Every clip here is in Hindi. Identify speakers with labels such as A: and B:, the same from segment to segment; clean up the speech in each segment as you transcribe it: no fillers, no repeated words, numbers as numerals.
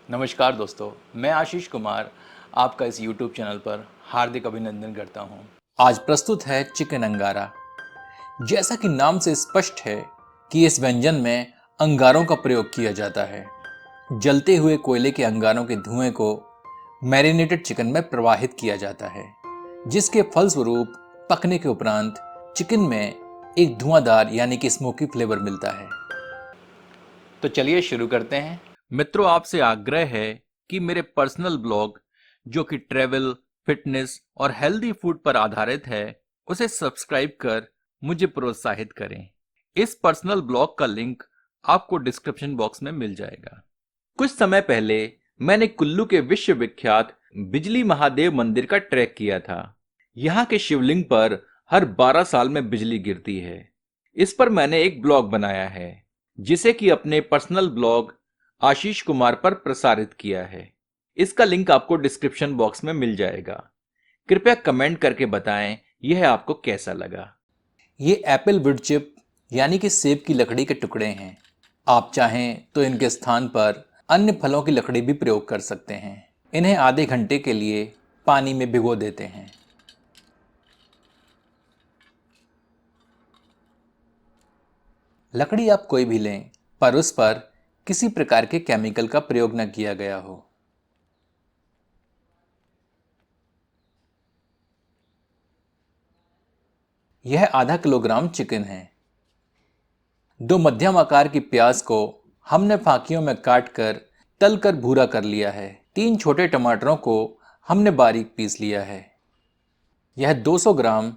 A: नमस्कार दोस्तों, मैं आशीष कुमार आपका इस YouTube चैनल पर हार्दिक अभिनंदन करता हूं। आज प्रस्तुत है चिकन अंगारा। जैसा कि नाम से स्पष्ट है कि इस व्यंजन में अंगारों का प्रयोग किया जाता है। जलते हुए कोयले के अंगारों के धुएं को मैरिनेटेड चिकन में प्रवाहित किया जाता है, जिसके फलस्वरूप पकने के उपरांत चिकन में एक धुआंधार यानी कि स्मोकी फ्लेवर मिलता है। तो चलिए शुरू करते हैं। मित्रों, आपसे आग्रह है कि मेरे पर्सनल ब्लॉग जो कि ट्रैवल, फिटनेस और हेल्दी फूड पर आधारित है, उसे सब्सक्राइब कर मुझे प्रोत्साहित करें। इस पर्सनल ब्लॉग का लिंक आपको डिस्क्रिप्शन बॉक्स में मिल जाएगा। कुछ समय पहले मैंने कुल्लू के विश्वविख्यात बिजली महादेव मंदिर का ट्रैक किया था। यहाँ के शिवलिंग पर हर 12 साल में बिजली गिरती है। इस पर मैंने एक ब्लॉग बनाया है, जिसे कि अपने पर्सनल ब्लॉग आशीष कुमार पर प्रसारित किया है। इसका लिंक आपको डिस्क्रिप्शन बॉक्स में मिल जाएगा। कृपया कमेंट करके बताएं यह आपको कैसा लगा। ये एप्पल वुड चिप यानी कि सेब की लकड़ी के टुकड़े हैं। आप चाहें तो इनके स्थान पर अन्य फलों की लकड़ी भी प्रयोग कर सकते हैं। इन्हें आधे घंटे के लिए पानी में भिगो देते हैं। लकड़ी आप कोई भी लें, पर उस पर किसी प्रकार के केमिकल का प्रयोग न किया गया हो। यह आधा किलोग्राम चिकन है। 2 मध्यम आकार की प्याज को हमने फांकियों में काट कर तल कर भूरा कर लिया है। 3 छोटे टमाटरों को हमने बारीक पीस लिया है। यह 200 ग्राम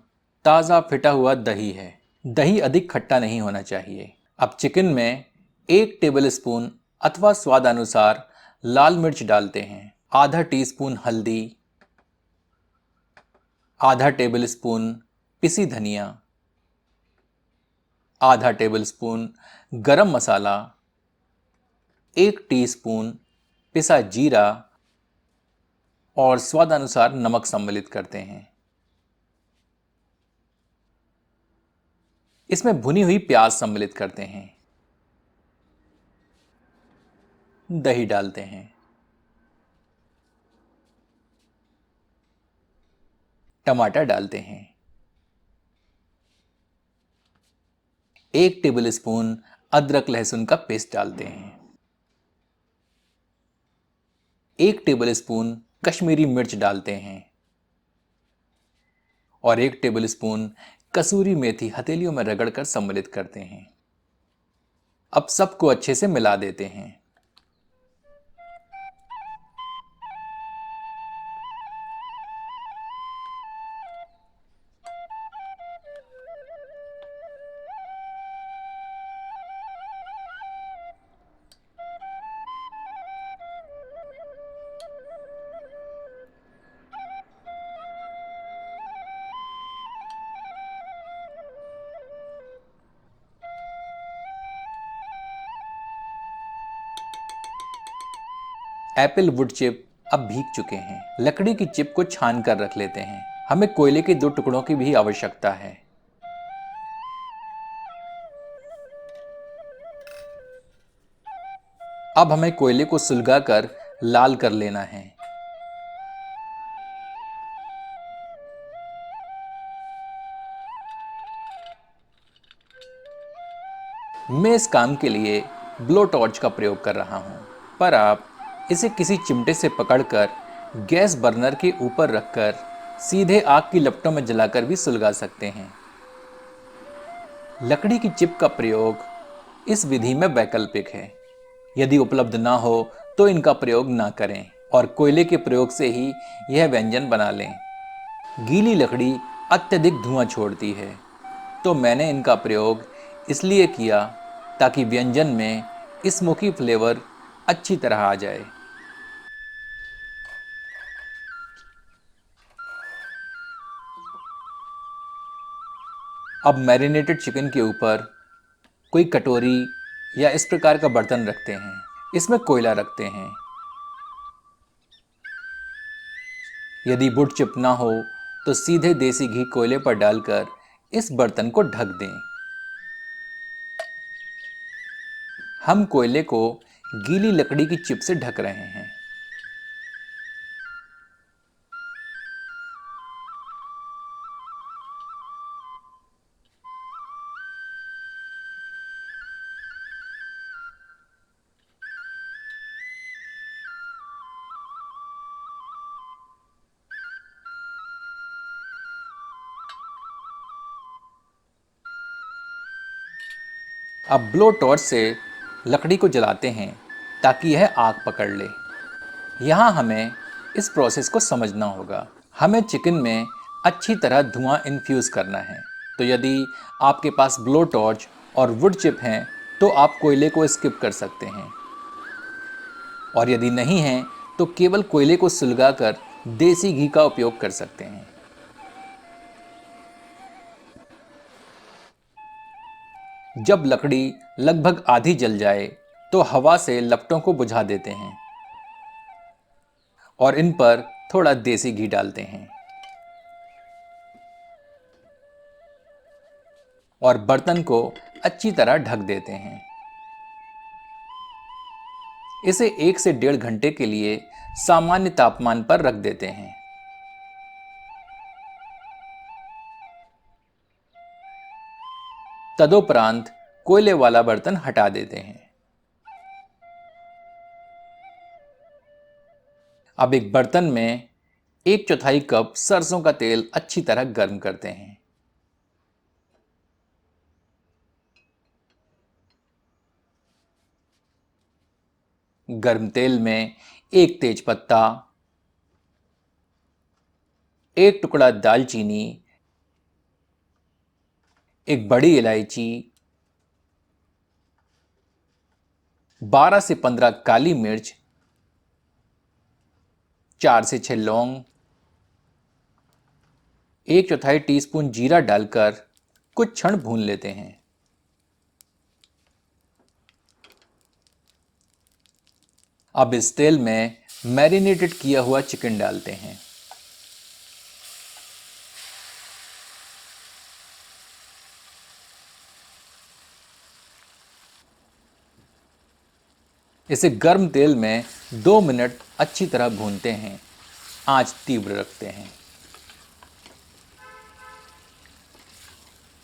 A: ताज़ा फिटा हुआ दही है। दही अधिक खट्टा नहीं होना चाहिए। अब चिकन में 1 टेबलस्पून अथवा स्वादानुसार लाल मिर्च डालते हैं। आधा टीस्पून हल्दी, आधा टेबलस्पून पिसी धनिया, आधा टेबलस्पून गरम मसाला, 1 टीस्पून पिसा जीरा और स्वादानुसार नमक सम्मिलित करते हैं। इसमें भुनी हुई प्याज सम्मिलित करते हैं। दही डालते हैं। टमाटर डालते हैं। 1 टेबलस्पून अदरक लहसुन का पेस्ट डालते हैं। 1 टेबलस्पून कश्मीरी मिर्च डालते हैं और 1 टेबलस्पून कसूरी मेथी हथेलियों में रगड़कर सम्मिलित करते हैं। अब सबको अच्छे से मिला देते हैं। एप्पल वुड चिप अब भीग चुके हैं। लकड़ी की चिप को छान कर रख लेते हैं। हमें कोयले के 2 टुकड़ों की भी आवश्यकता है। अब हमें कोयले को सुलगाकर लाल कर लेना है। मैं इस काम के लिए ब्लो टॉर्च का प्रयोग कर रहा हूं, पर आप इसे किसी चिमटे से पकड़कर गैस बर्नर के ऊपर रखकर सीधे आग की लपटों में जलाकर भी सुलगा सकते हैं। लकड़ी की चिप का प्रयोग इस विधि में वैकल्पिक है। यदि उपलब्ध ना हो तो इनका प्रयोग ना करें और कोयले के प्रयोग से ही यह व्यंजन बना लें। गीली लकड़ी अत्यधिक धुआं छोड़ती है, तो मैंने इनका प्रयोग इसलिए किया ताकि व्यंजन में स्मोकी फ्लेवर अच्छी तरह आ जाए। अब मैरिनेटेड चिकन के ऊपर कोई कटोरी या इस प्रकार का बर्तन रखते हैं। इसमें कोयला रखते हैं। यदि वुड चिप ना हो तो सीधे देसी घी कोयले पर डालकर इस बर्तन को ढक दें। हम कोयले को गीली लकड़ी की चिप से ढक रहे हैं। अब ब्लो टॉर्च से लकड़ी को जलाते हैं ताकि यह आग पकड़ ले। यहाँ हमें इस प्रोसेस को समझना होगा। हमें चिकन में अच्छी तरह धुआं इन्फ्यूज़ करना है। तो यदि आपके पास ब्लो टॉर्च और वुड चिप हैं तो आप कोयले को स्किप कर सकते हैं, और यदि नहीं हैं तो केवल कोयले को सुलगाकर देसी घी का उपयोग कर सकते हैं। जब लकड़ी लगभग आधी जल जाए तो हवा से लपटों को बुझा देते हैं और इन पर थोड़ा देसी घी डालते हैं और बर्तन को अच्छी तरह ढक देते हैं। इसे 1 से 1.5 घंटे के लिए सामान्य तापमान पर रख देते हैं। तदुपरांत कोयले वाला बर्तन हटा देते हैं। अब एक बर्तन में 1/4 कप सरसों का तेल अच्छी तरह गर्म करते हैं। गर्म तेल में एक तेज पत्ता, एक टुकड़ा दालचीनी, एक बड़ी इलायची, 12 से 15 काली मिर्च, 4 से 6 लौंग, 1/4 टीस्पून जीरा डालकर कुछ क्षण भून लेते हैं। अब इस तेल में मैरिनेटेड किया हुआ चिकन डालते हैं। इसे गर्म तेल में 2 मिनट अच्छी तरह भूनते हैं। आंच तीव्र रखते हैं।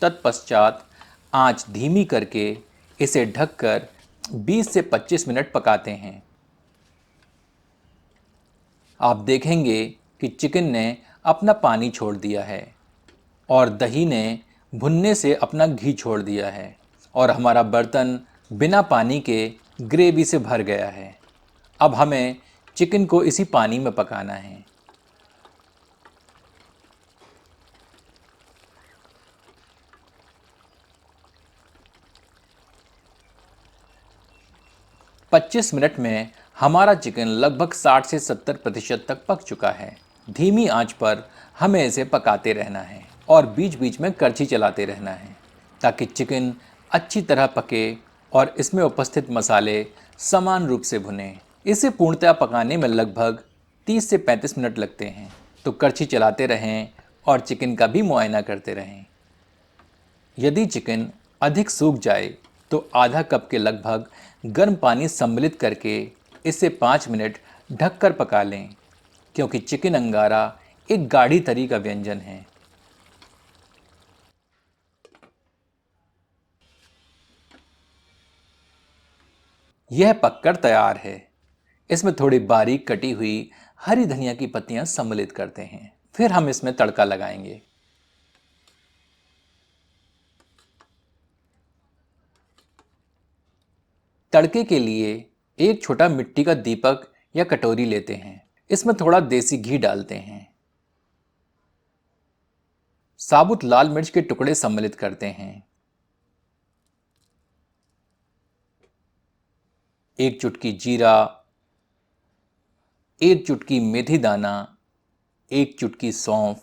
A: तत्पश्चात आंच धीमी करके इसे ढककर 20 से 25 मिनट पकाते हैं। आप देखेंगे कि चिकन ने अपना पानी छोड़ दिया है और दही ने भुनने से अपना घी छोड़ दिया है और हमारा बर्तन बिना पानी के ग्रेवी से भर गया है। अब हमें चिकन को इसी पानी में पकाना है। पच्चीस मिनट में हमारा चिकन लगभग 60 से 70% तक पक चुका है। धीमी आंच पर हमें इसे पकाते रहना है और बीच बीच में करछी चलाते रहना है ताकि चिकन अच्छी तरह पके और इसमें उपस्थित मसाले समान रूप से भुने। इसे पूर्णतः पकाने में लगभग 30 से 35 मिनट लगते हैं। तो करछी चलाते रहें और चिकन का भी मुआयना करते रहें। यदि चिकन अधिक सूख जाए तो आधा कप के लगभग गर्म पानी सम्मिलित करके इसे 5 मिनट ढककर पका लें, क्योंकि चिकन अंगारा एक गाढ़ी तरी का व्यंजन है। यह पककर तैयार है। इसमें थोड़ी बारीक कटी हुई हरी धनिया की पत्तियां सम्मिलित करते हैं। फिर हम इसमें तड़का लगाएंगे। तड़के के लिए एक छोटा मिट्टी का दीपक या कटोरी लेते हैं। इसमें थोड़ा देसी घी डालते हैं। साबुत लाल मिर्च के टुकड़े सम्मिलित करते हैं। एक चुटकी जीरा, एक चुटकी मेथी दाना, एक चुटकी सौंफ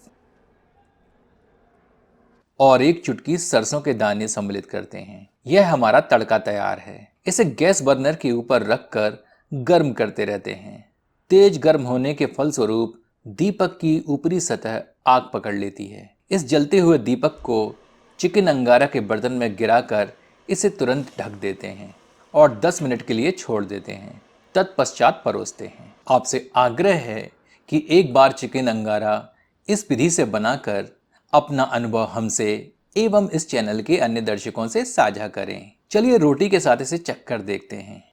A: और एक चुटकी सरसों के दाने सम्मिलित करते हैं। यह हमारा तड़का तैयार है। इसे गैस बर्नर के ऊपर रखकर गर्म करते रहते हैं। तेज गर्म होने के फलस्वरूप दीपक की ऊपरी सतह आग पकड़ लेती है। इस जलते हुए दीपक को चिकन अंगारा के बर्तन में गिराकर इसे तुरंत ढक देते हैं और 10 मिनट के लिए छोड़ देते हैं। तत्पश्चात परोसते हैं। आपसे आग्रह है कि एक बार चिकन अंगारा इस विधि से बनाकर अपना अनुभव हमसे एवं इस चैनल के अन्य दर्शकों से साझा करें। चलिए रोटी के साथ इसे चखकर देखते हैं।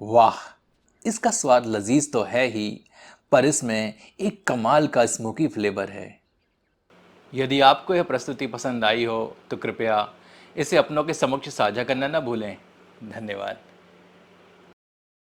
A: वाह, इसका स्वाद लजीज तो है ही, पर इसमें एक कमाल का स्मोकी फ्लेवर है। यदि आपको यह प्रस्तुति पसंद आई हो तो कृपया इसे अपनों के समक्ष साझा करना ना भूलें। धन्यवाद।